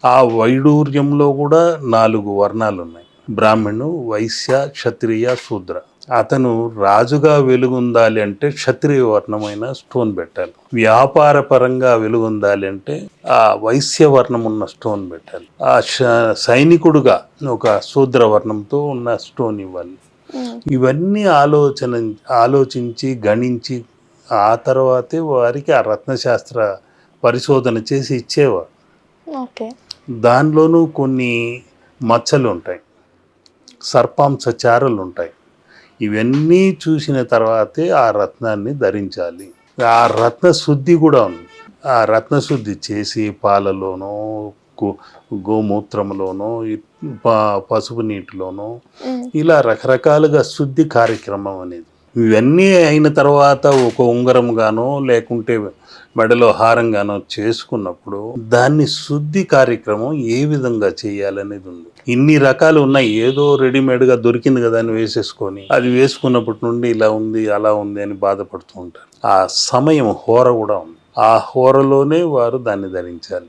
ఆ వైడూర్యంలో కూడా 4 వర్ణాలున్నాయి. బ్రాహ్మణు, వైశ్య, క్షత్రియ, శూద్ర. అతను రాజుగా వెలుగొందాలి అంటే క్షత్రియ వర్ణమైన స్టోన్ పెట్టాలి. వ్యాపార పరంగా వెలుగొందాలి అంటే ఆ వైశ్య వర్ణం ఉన్న స్టోన్ పెట్టాలి. ఆ సైనికుడుగా ఒక శూద్ర వర్ణంతో ఉన్న స్టోన్ ఇవ్వాలి. ఇవన్నీ ఆలోచించి గణించి ఆ తర్వాతే వారికి ఆ రత్నశాస్త్ర పరిశోధన చేసి ఇచ్చేవారు. ఓకే. దానిలోనూ కొన్ని మచ్చలు ఉంటాయి, సర్పాంశ చారలు ఉంటాయి. ఇవన్నీ చూసిన తర్వాతే ఆ రత్నాన్ని ధరించాలి. ఆ రత్న శుద్ధి కూడా ఉంది. ఆ రత్న శుద్ధి చేసి పాలలోనో గోమూత్రంలోనో పసుపు నీటిలోనో ఇలా రకరకాలుగా శుద్ధి కార్యక్రమం అనేది. ఇవన్నీ అయిన తర్వాత ఒక ఉంగరం గానో లేకుంటే మెడలో హారంగానో చేసుకున్నప్పుడు దాన్ని శుద్ధి కార్యక్రమం ఏ విధంగా చేయాలనేది ఉంది. ఇన్ని రకాలు ఉన్నాయి, ఏదో రెడీమేడ్గా దొరికింది కదా అని వేసేసుకొని అది వేసుకున్నప్పటి నుండి ఇలా ఉంది అలా ఉంది అని బాధపడుతూ ఉంటారు. ఆ సమయం హోర కూడా ఉంది. ఆ హోరలోనే వారు దాన్ని ధరించాలి.